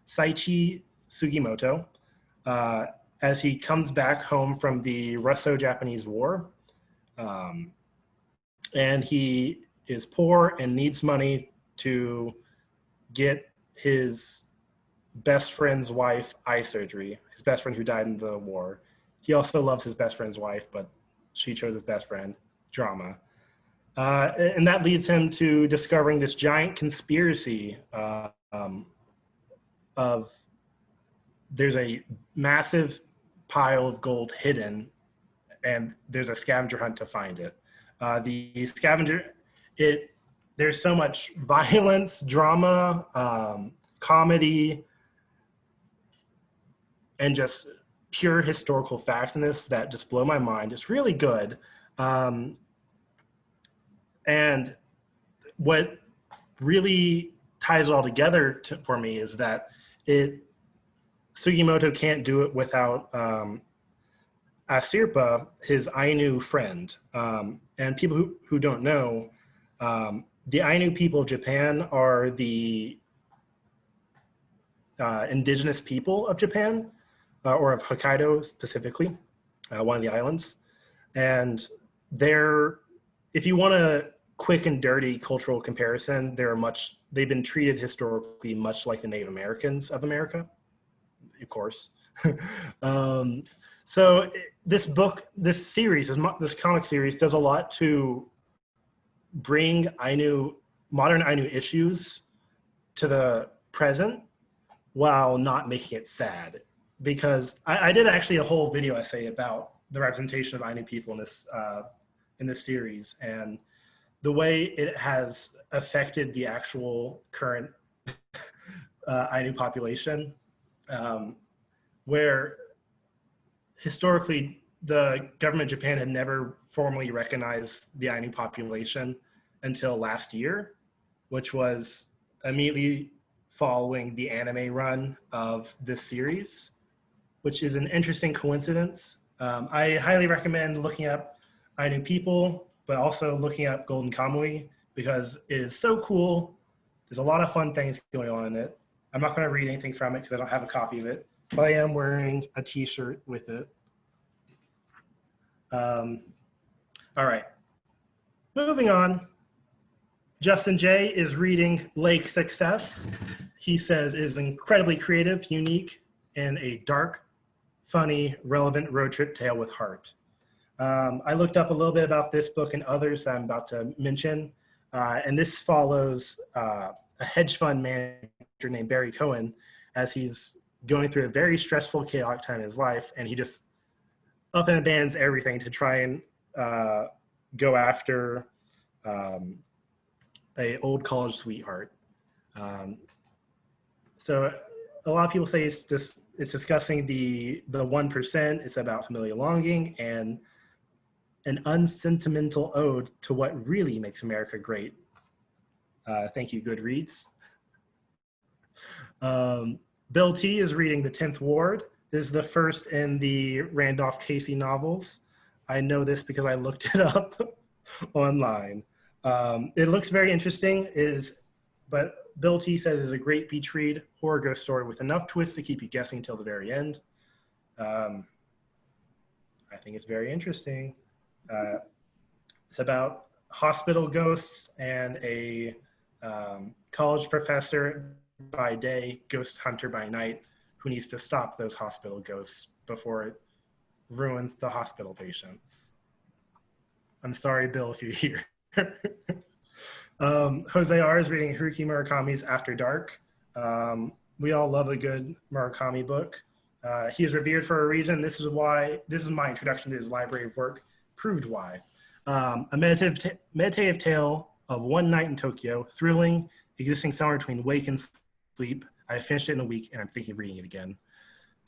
S4: Saichi Sugimoto, as he comes back home from the Russo-Japanese War. And he is poor and needs money to get his best friend's wife eye surgery, his best friend who died in the war. He also loves his best friend's wife, but she chose his best friend. Drama. And that leads him to discovering this giant conspiracy of there's a massive pile of gold hidden, and there's a scavenger hunt to find it. The scavenger, there's so much violence, drama, comedy, and just pure historical facts in this that just blow my mind. It's really good. And what really ties it all together for me is that Sugimoto can't do it without Asirpa, his Ainu friend. And people who don't know, the Ainu people of Japan are the indigenous people of Japan, or of Hokkaido specifically, one of the islands. And if you want a quick and dirty cultural comparison, they've been treated historically much like the Native Americans of America, of course. So this book, this comic series does a lot to bring modern Ainu issues to the present while not making it sad. Because I did actually a whole video essay about the representation of Ainu people in this series, and the way it has affected the actual current Ainu population, where historically the government of Japan had never formally recognized the Ainu population until last year, which was immediately following the anime run of this series, which is an interesting coincidence. I highly recommend looking up Ainu people, but also looking up Golden Kamui, because it is so cool. There's a lot of fun things going on in it. I'm not going to read anything from it because I don't have a copy of it, but I am wearing a t-shirt with it. All right, moving on. Justin J is reading Lake Success. He says it is incredibly creative, unique, and a dark, funny, relevant road trip tale with heart. I looked up a little bit about this book and others that I'm about to mention, and this follows a hedge fund manager named Barry Cohen as he's going through a very stressful, chaotic time in his life, and he just up and abandons everything to try and go after a old college sweetheart. So a lot of people say it's discussing the 1%. It's about familial longing and an unsentimental ode to what really makes America great. Thank you, Goodreads. Bill T is reading The 10th Ward. This is the first in the Randolph Casey novels. I know this because I looked it up online. It looks very interesting, but Bill T says it's a great beach read, horror ghost story with enough twists to keep you guessing till the very end. I think it's very interesting. It's about hospital ghosts and a college professor by day, ghost hunter by night, who needs to stop those hospital ghosts before it ruins the hospital patients. I'm sorry, Bill, if you're here. José R is reading Haruki Murakami's After Dark. We all love a good Murakami book. He is revered for a reason. This is my introduction to his library of work, proved why. A meditative tale of one night in Tokyo, thrilling, existing somewhere between wake and sleep. I finished it in a week and I'm thinking of reading it again.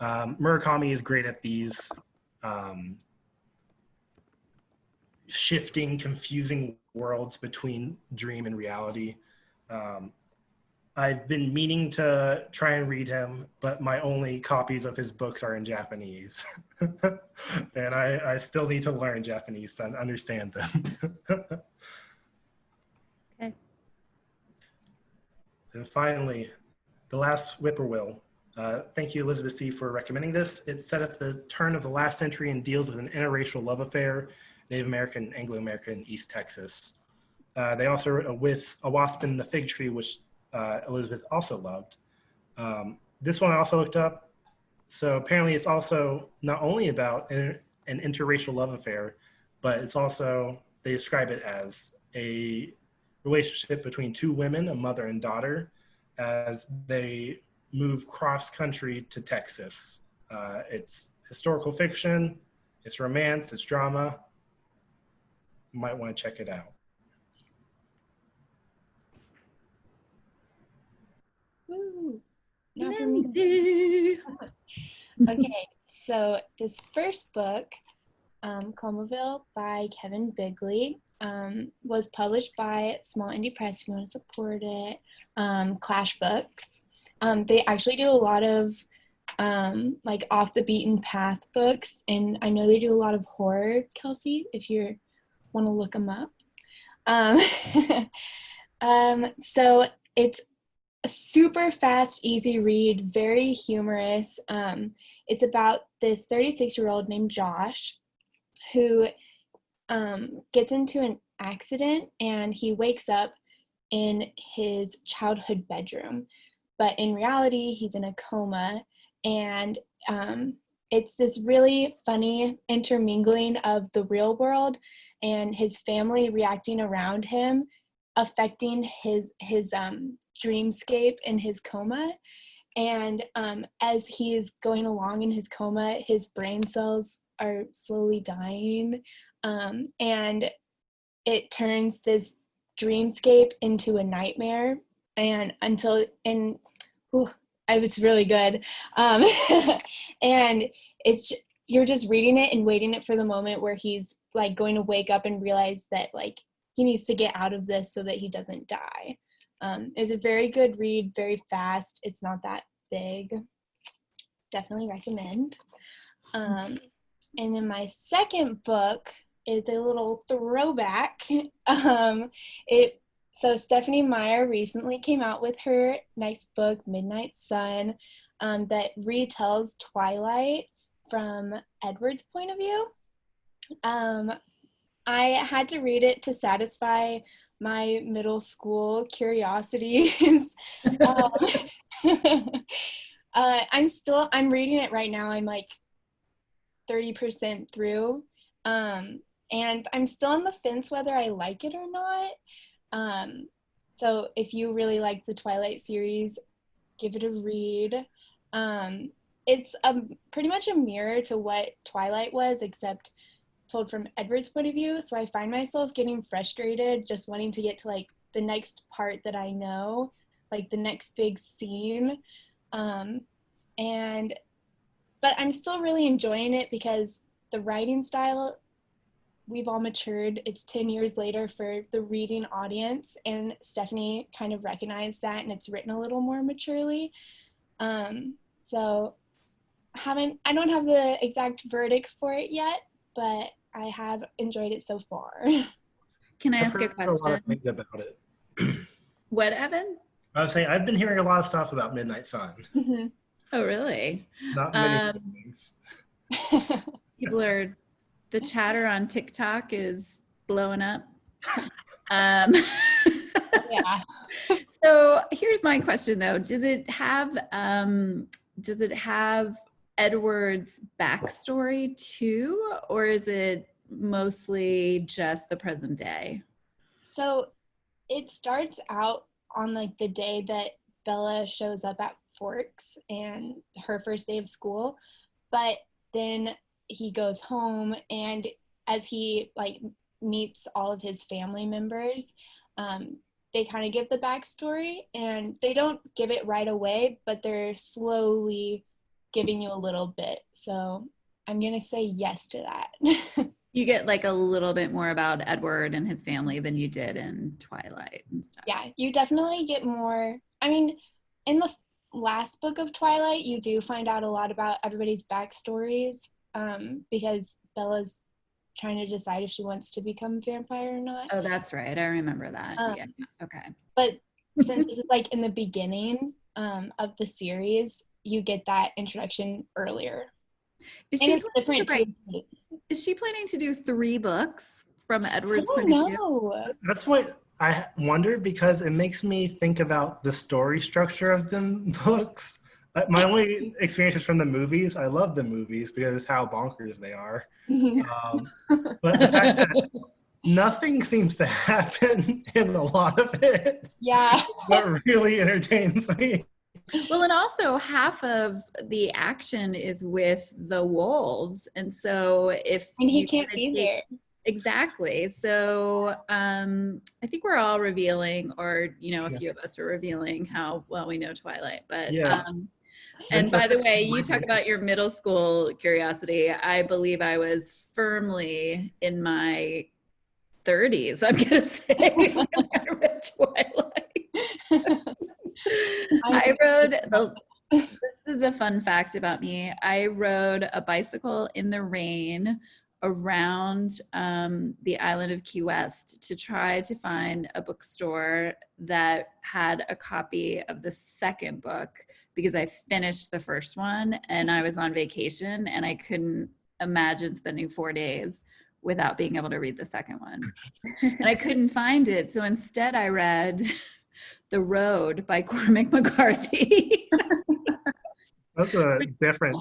S4: Murakami is great at these shifting, confusing worlds between dream and reality. I've been meaning to try and read him, but my only copies of his books are in Japanese. And I still need to learn Japanese to understand them.
S1: Okay.
S4: And finally, The Last Whippoorwill. Thank you, Elizabeth C., for recommending this. It's set at the turn of the last century and deals with an interracial love affair, Native American, Anglo-American, East Texas. They also wrote With a Wasp in the Fig Tree, which Elizabeth also loved. This one I also looked up. So apparently it's also not only about an interracial love affair, but it's also, they describe it as a relationship between two women, a mother and daughter, as they move cross country to Texas. It's historical fiction, it's romance, it's drama. You might want to check it out.
S5: Woo. Not for me. Okay, so this first book, Comaville by Kevin Bigley, was published by Small Indie Press if you want to support it. Clash Books. They actually do a lot of like off the beaten path books, and I know they do a lot of horror, Kelsey, if you want to look them up. So it's a super fast, easy read, very humorous. It's about this 36-year-old named Josh who gets into an accident and he wakes up in his childhood bedroom. But in reality, he's in a coma, and it's this really funny intermingling of the real world and his family reacting around him, affecting his dreamscape in his coma. And as he is going along in his coma, his brain cells are slowly dying, and it turns this dreamscape into a nightmare. And it was really good. And you're just reading it and waiting it for the moment where he's like going to wake up and realize that like he needs to get out of this so that he doesn't die. It's a very good read, very fast. It's not that big. Definitely recommend. And then my second book is a little throwback. So Stephanie Meyer recently came out with her next book, Midnight Sun, that retells Twilight from Edward's point of view. I had to read it to satisfy my middle school curiosities. I'm reading it right now. I'm like 30% through. And I'm still on the fence whether I like it or not. So if you really like the Twilight series, give it a read. It's pretty much a mirror to what Twilight was, except told from Edward's point of view. So I find myself getting frustrated, just wanting to get to like the next part that I know, like the next big scene. But I'm still really enjoying it because the writing style, we've all matured. It's 10 years later for the reading audience, and Stephanie kind of recognized that, and it's written a little more maturely. So I don't have the exact verdict for it yet, but I have enjoyed it so far.
S1: Can I
S4: I've
S1: ask a
S4: heard a lot
S1: question?
S4: of things about it.
S1: What, Evan?
S4: I was saying, I've been hearing a lot of stuff about Midnight Sun.
S5: Mhm.
S1: Oh, really?
S4: Not many things.
S1: The chatter on TikTok is blowing up.
S5: Yeah.
S1: So here's my question though. Does it have Edward's backstory too, or is it mostly just the present day?
S5: So it starts out on like the day that Bella shows up at Forks and her first day of school, but then he goes home, and as he like meets all of his family members, they kind of give the backstory, and they don't give it right away, but they're slowly giving you a little bit. So I'm gonna say yes to that.
S1: You get like a little bit more about Edward and his family than you did in Twilight and stuff.
S5: Yeah, you definitely get more. I mean, in the last book of Twilight, you do find out a lot about everybody's backstories, because Bella's trying to decide if she wants to become a vampire or not.
S1: Oh, that's right. I remember that. Yeah. Okay.
S5: But since this is like in the beginning of the series, you get that introduction earlier.
S1: Is she planning to do 3 books from Edward's point of view?
S5: No.
S4: That's what I wonder because it makes me think about the story structure of the books. My only experience is from the movies. I love the movies because of how bonkers they are. But the fact that nothing seems to happen in a lot of it,
S5: Yeah.
S4: what really entertains me.
S1: Well, and also half of the action is with the wolves. And so if
S5: And he
S1: you
S5: can't
S1: kinda
S5: be
S1: take-
S5: there.
S1: Exactly. So I think we're all revealing, or, a few of us are revealing how well we know Twilight. But
S4: Yeah.
S1: and by the way, you talk about your middle school curiosity. I believe I was firmly in my 30s, I'm going to say, when I read Twilight. This is a fun fact about me. I rode a bicycle in the rain around the island of Key West to try to find a bookstore that had a copy of the second book, because I finished the first one and I was on vacation and I couldn't imagine spending 4 days without being able to read the second one. And I couldn't find it. So instead I read The Road by Cormac McCarthy.
S4: That's a different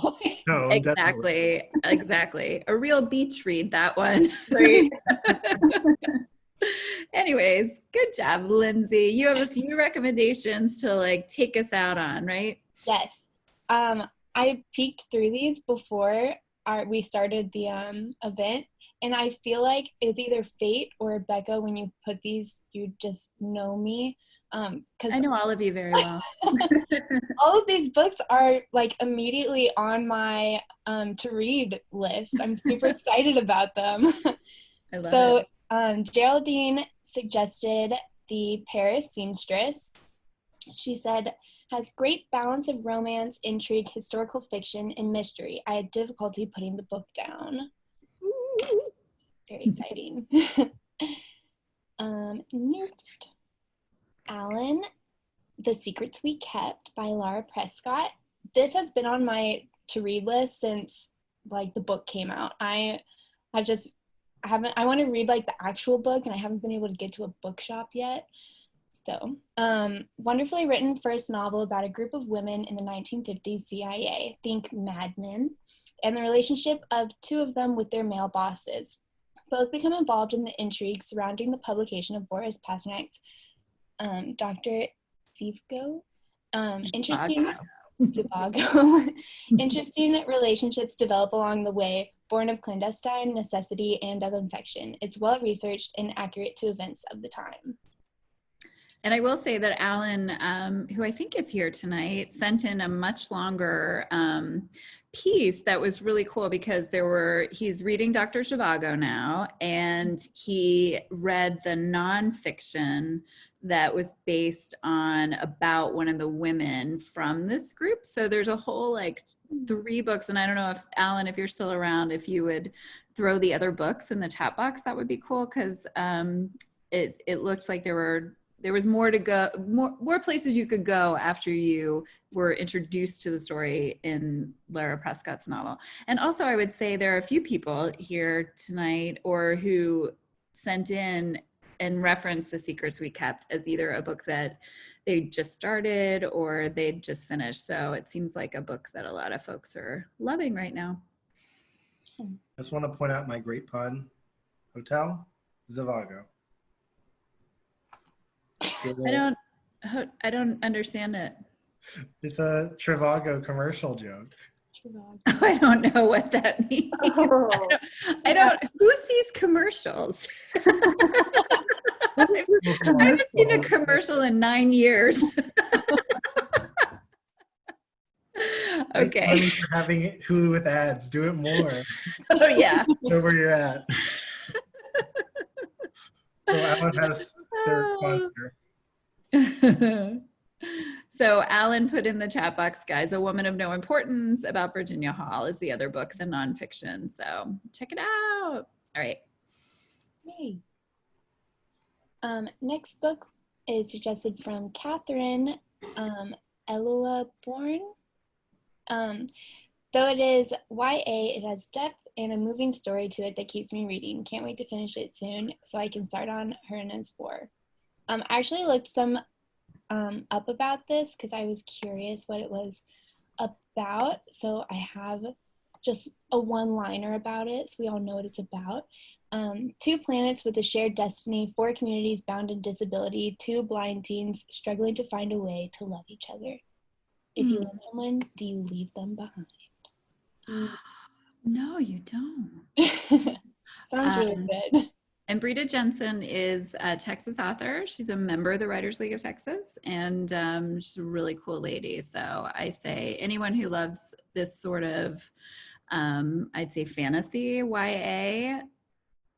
S4: tone.
S1: Exactly. A real beach read, that one.
S3: Right.
S1: Anyways, good job, Lindsay. You have a few recommendations to take us out on, right?
S5: Yes. I peeked through these before we started the event, and I feel like it's either fate or Becca. When you put these, you just know me. Because
S1: I know all of you very well.
S5: all of these books are immediately on my to read list. I'm super excited about them.
S1: I love it.
S5: Geraldine suggested The Paris Seamstress. She said, has great balance of romance, intrigue, historical fiction, and mystery. I had difficulty putting the book down. Very exciting. Next. Allan, The Secrets We Kept by Lara Prescott. This has been on my to-read list since the book came out. I want to read the actual book, and I haven't been able to get to a bookshop yet. So, wonderfully written first novel about a group of women in the 1950s CIA, think Mad Men, and the relationship of two of them with their male bosses. Both become involved in the intrigue surrounding the publication of Boris Pasternak's Dr. Zhivago. Interesting relationships develop along the way, born of clandestine necessity and of infection. It's well researched and accurate to events of the time.
S1: And I will say that Allan, who I think is here tonight, sent in a much longer piece that was really cool, because he's reading Dr. Zhivago now, and he read the nonfiction that was based on about one of the women from this group. So there's a whole 3 books, and I don't know if Allan, if you're still around, if you would throw the other books in the chat box, that would be cool, because it looked like there was more to go, more places you could go after you were introduced to the story in Lara Prescott's novel. And also I would say there are a few people here tonight or who sent in and referenced The Secrets We Kept as either a book that they just started or they'd just finished. So it seems like a book that a lot of folks are loving right now.
S4: I just want to point out my great pun. Hotel Zhivago.
S1: I don't understand it.
S4: It's a Trivago commercial joke.
S1: I don't know what that means.
S3: Oh.
S1: I don't who sees commercials? I haven't seen a commercial in 9 years. Okay.
S4: Thanks for having Hulu with ads. Do it more.
S1: Oh yeah.
S4: Know where you're at. So Allan has their sponsor.
S1: So Allan put in the chat box, guys, A Woman of No Importance about Virginia Hall is the other book, the nonfiction. So check it out. All right.
S5: Yay. Next book is suggested from Catherine Eloa Bourne. Though it is YA, it has depth and a moving story to it that keeps me reading. Can't wait to finish it soon so I can start on Herna's War. I actually looked some up about this because I was curious what it was about. So I have just a one-liner about it so we all know what it's about. Two planets with a shared destiny, four communities bound in disability, two blind teens struggling to find a way to love each other. If you love someone, do you leave them behind?
S1: No, you don't.
S5: Sounds really good.
S1: And Brita Jensen is a Texas author. She's a member of the Writers League of Texas, and she's a really cool lady. So I say anyone who loves this sort of, I'd say fantasy YA,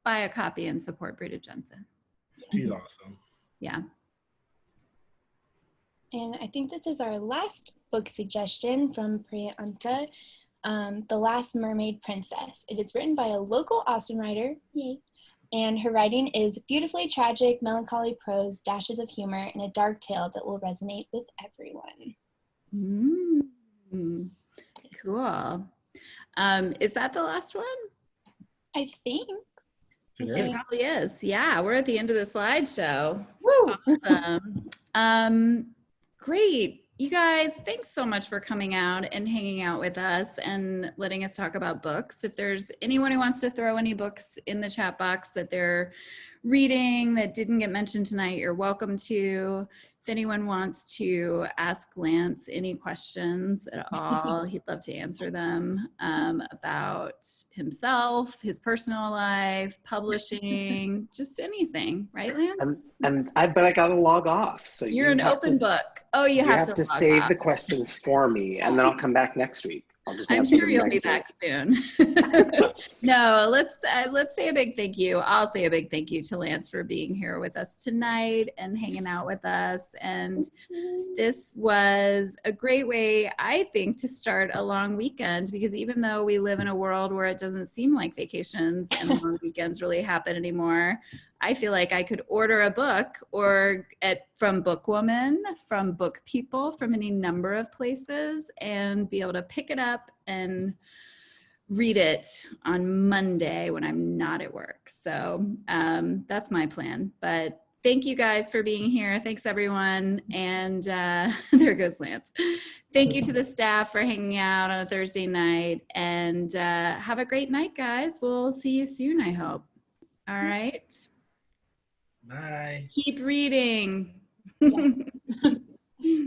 S1: buy a copy and support Brita Jensen.
S4: She's awesome.
S1: Yeah.
S5: And I think this is our last book suggestion from Priya Anta, The Last Mermaid Princess. It is written by a local Austin writer, yay, and her writing is beautifully tragic, melancholy prose, dashes of humor, and a dark tale that will resonate with everyone.
S1: Cool. Is that the last one?
S5: I think.
S1: It probably is. Yeah, we're at the end of the slideshow.
S5: Woo!
S1: Awesome. Great. You guys, thanks so much for coming out and hanging out with us and letting us talk about books. If there's anyone who wants to throw any books in the chat box that they're reading that didn't get mentioned tonight, you're welcome to. If anyone wants to ask Lance any questions at all, he'd love to answer them about himself, his personal life, publishing, just anything, right, Lance?
S2: But I gotta log off. So
S1: you're an open book. Oh, you have to
S2: save
S1: off.
S2: the questions for me, and then I'll come back next week. I'll just
S1: I'm
S2: answer
S1: sure
S2: them
S1: you'll be
S2: next
S1: back
S2: week.
S1: soon. No, let's say a big thank you. I'll say a big thank you to Lance for being here with us tonight and hanging out with us. And this was a great way, I think, to start a long weekend, because even though we live in a world where it doesn't seem like vacations and long weekends really happen anymore, I feel like I could order a book from Bookwoman, from Book People, from any number of places, and be able to pick it up and read it on Monday when I'm not at work. So that's my plan. But thank you guys for being here. Thanks, everyone. And there goes Lance. Thank you to the staff for hanging out on a Thursday night. And have a great night, guys. We'll see you soon, I hope. All right.
S4: Bye.
S1: Keep reading.
S5: Yeah.